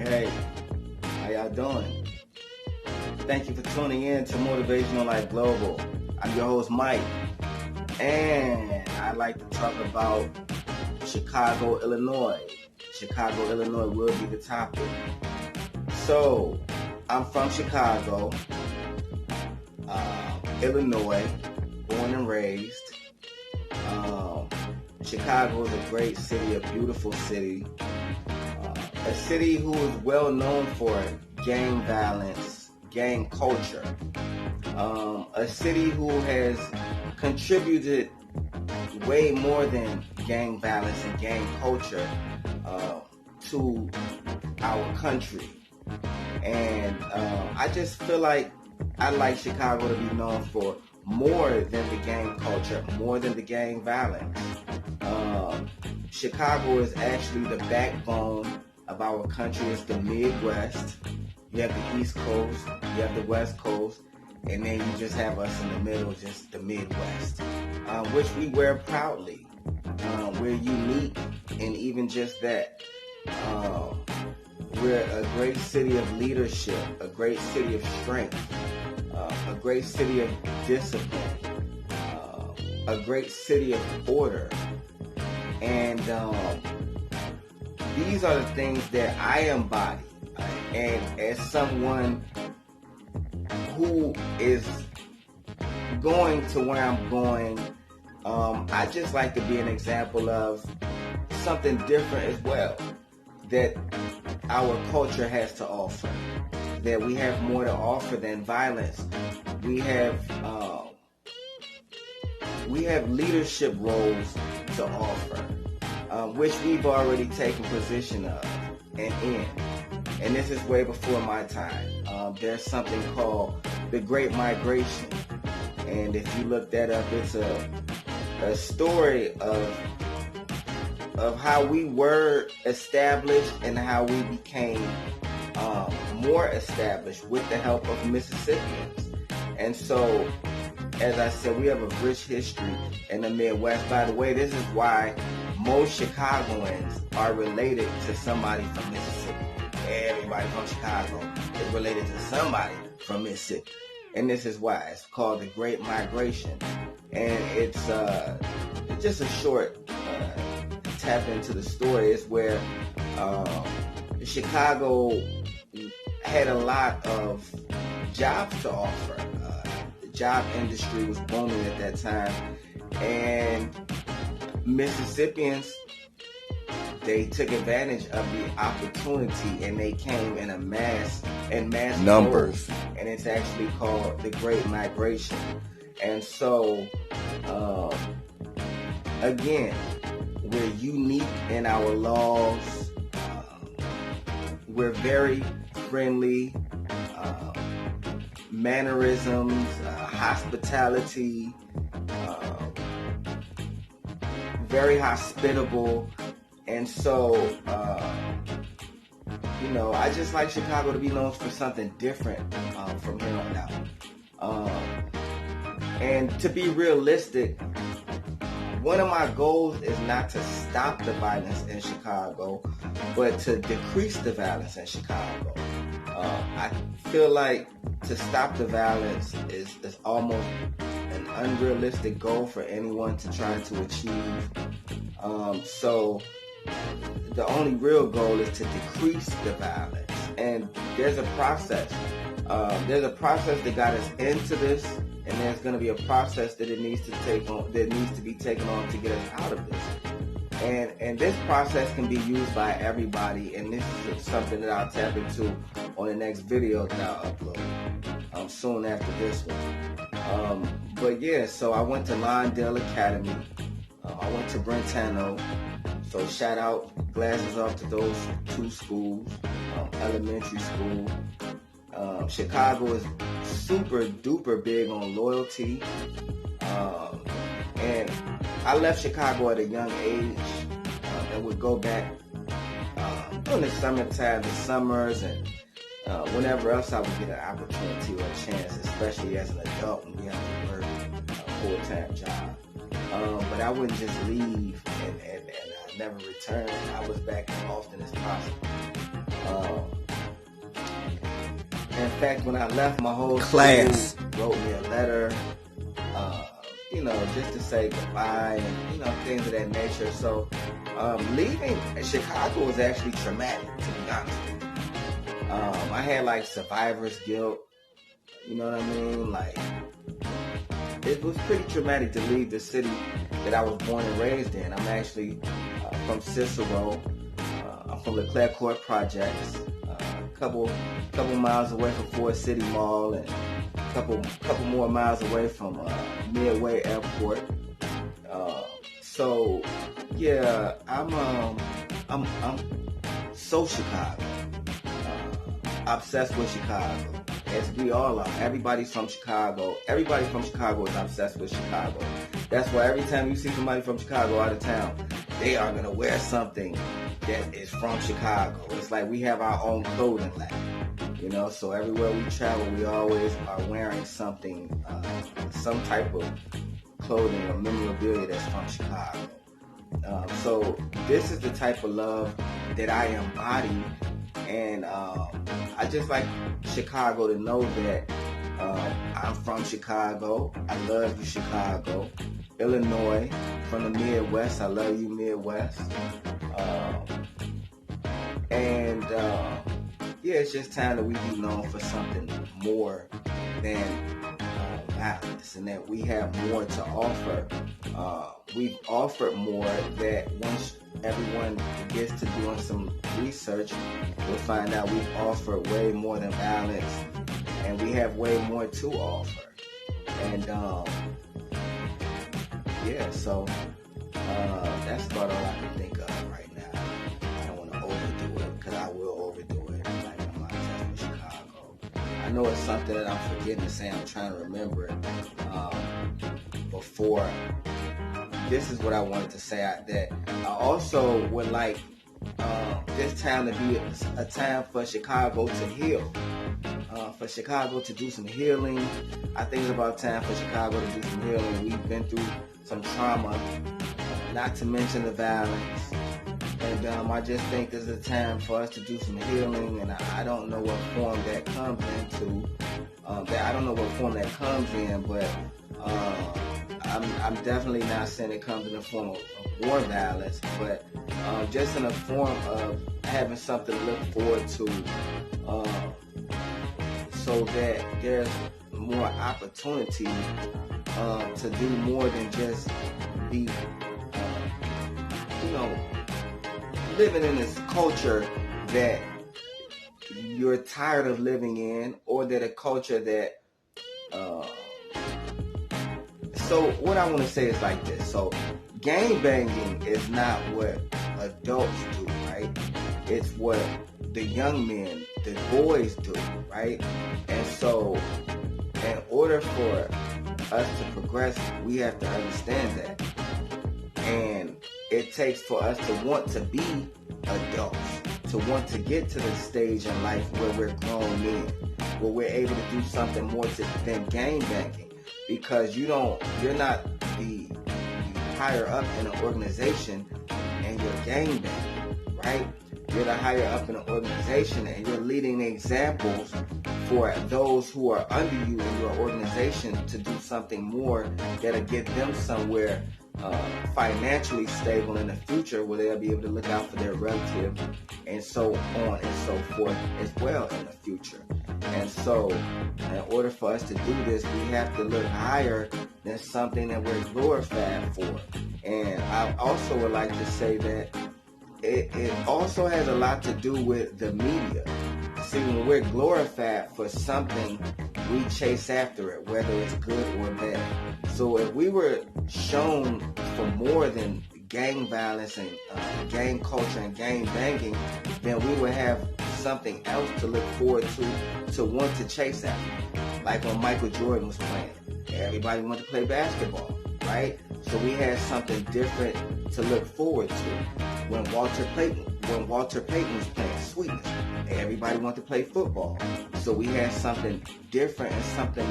Hey, how y'all doing? Thank you for tuning in to Motivational Life Global. I'm your host, Mike, and I'd like to talk about Chicago, Illinois. Chicago, Illinois will be the topic. So, I'm from Chicago, Illinois, born and raised. Chicago is a great city, a beautiful city. A city who is well known for gang violence, gang culture. A city who has contributed way more than gang violence and gang culture to our country. And I just feel like I'd like Chicago to be known for more than the gang culture, more than the gang violence. Chicago is actually the backbone of our country. It's the Midwest. You have the East Coast, you have the West Coast, and then you just have us in the middle, just the Midwest, which we wear proudly. We're unique in even just that. We're a great city of leadership, a great city of strength, a great city of discipline, a great city of order. And these are the things that I embody. And as someone who is going to where I'm going, I just like to be an example of something different as well that our culture has to offer. That we have more to offer than violence. We have leadership roles to offer, which we've already taken position of and in. And this is way before my time. There's something called the Great Migration. And if you look that up, it's a story of how we were established and how we became more established with the help of Mississippians. And so, as I said, we have a rich history in the Midwest. By the way, this is why most Chicagoans are related to somebody from Mississippi. Everybody from Chicago is related to somebody from Mississippi. And this is why. It's called the Great Migration. And it's just a short tap into the story. It's where Chicago had a lot of jobs to offer. The job industry was booming at that time. And Mississippians, they took advantage of the opportunity and they came in mass numbers. And it's actually called the Great Migration. And so, again, we're unique in our laws. We're very friendly. Mannerisms, hospitality, very hospitable. And so, I just like Chicago to be known for something different from here on out. And to be realistic, one of my goals is not to stop the violence in Chicago, but to decrease the violence in Chicago. I feel like to stop the violence is almost an unrealistic goal for anyone to try to achieve. So the only real goal is to decrease the violence. And there's a process. There's a process that got us into this, and there's going to be a process that needs to be taken on to get us out of this. And this process can be used by everybody, and this is something that I'll tap into on the next video that I'll upload soon after this one. But yeah, so I went to Lawndale Academy. I went to Brentano. So shout out, glasses off to those two schools, elementary school. Chicago is super duper big on loyalty. And I left Chicago at a young age and would go back during the summertime, the summers, and whenever else I would get an opportunity or a chance, especially as an adult when we have to work a full-time job. But I wouldn't just leave and never return. I was back as often as possible. In fact, when I left, my whole class school wrote me a letter, just to say goodbye and, things of that nature. So leaving Chicago was actually traumatic, to be honest with you. I had like survivor's guilt, you know what I mean? Like, it was pretty traumatic to leave the city that I was born and raised in. I'm actually from Cicero. I'm from Leclerc Court Projects, a couple miles away from Ford City Mall, and a couple more miles away from Midway Airport. So yeah, I'm so Chicago, obsessed with Chicago, as we all are. Everybody's from Chicago. Everybody from Chicago is obsessed with Chicago. That's why every time you see somebody from Chicago out of town, they are gonna wear something that is from Chicago. It's like we have our own clothing line, so everywhere we travel, we always are wearing something, some type of clothing or memorabilia that's from Chicago. So this is the type of love that I embody, and I just like Chicago to know that I'm from Chicago. I love you, Chicago. Illinois, from the Midwest. I love you, Midwest. It's just time that we be known for something more than violence, and that we have more to offer. We've offered more that once everyone gets to doing some research, we'll find out we've offered way more than violence, and we have way more to offer. And so that's about all I can think of right now. I don't want to overdo it, because I will overdo it. Like, I'm not from Chicago. I know it's something that I'm forgetting to say. I'm trying to remember it before. This is what I wanted to say. That I also would like this time to be a time for Chicago to heal. For Chicago to do some healing. I think it's about time for Chicago to do some healing. We've been through some trauma, not to mention the violence. And I just think there's a time for us to do some healing, and I don't know what form that comes into. I don't know what form that comes in, but I'm definitely not saying it comes in the form of war violence, but just in the form of having something to look forward to, so that there's more opportunity to do more than just be, living in this culture that you're tired of living in, or that a culture that, so what I want to say is like this. So gang banging is not what adults do, right? It's what the young men, the boys do, right? And so in order for us to progress, we have to understand that. And it takes for us to want to be adults, to want to get to the stage in life where we're grown men, where we're able to do something more than gang banging. Because you're not the higher up in an organization and you're gang banging, right? You're the higher up in an organization and you're leading examples for those who are under you in your organization to do something more that'll get them somewhere financially stable in the future, where they'll be able to look out for their relatives and so on and so forth as well in the future. And so in order for us to do this, we have to look higher than something that we're glorified for. And I also would like to say that it also has a lot to do with the media. See, when we're glorified for something, we chase after it, whether it's good or bad. So if we were shown for more than gang violence and gang culture and gang banging, then we would have something else to look forward to want to chase after. Like when Michael Jordan was playing, everybody wanted to play basketball, right? So we had something different to look forward to. When Walter Payton was playing Sweetness, everybody wanted to play football. So we had something different and something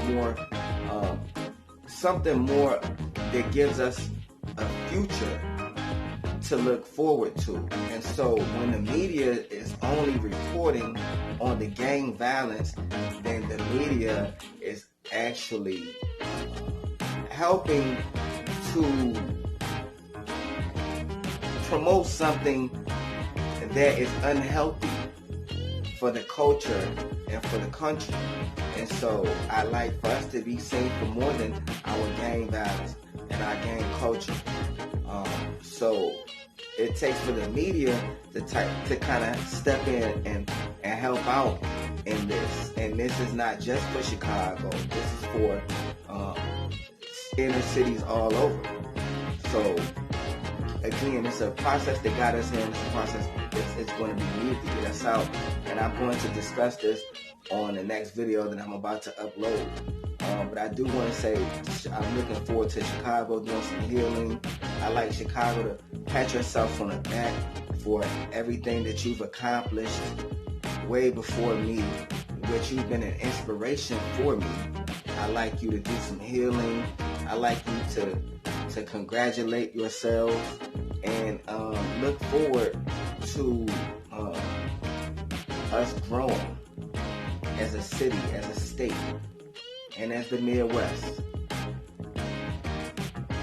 more that gives us a future to look forward to. And so when the media is only reporting on the gang violence, then the media is actually helping to promote something that is unhealthy for the culture and for the country. And so I like for us to be seen for more than our gang violence and our gang culture. So it takes for the media to kind of step in and help out in this. And this is not just for Chicago. This is for inner cities all over. So again, it's a process that got us in. It's a process it's going to be needed to get us out. And I'm going to discuss this on the next video that I'm about to upload. But I do want to say I'm looking forward to Chicago doing some healing. I like Chicago to pat yourself on the back for everything that you've accomplished way before me, which you've been an inspiration for me. I like you to do some healing. I like you to congratulate yourselves and look forward to us growing as a city, as a state, and as the Midwest.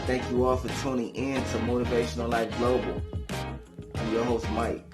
Thank you all for tuning in to Motivational Life Global. I'm your host, Mike.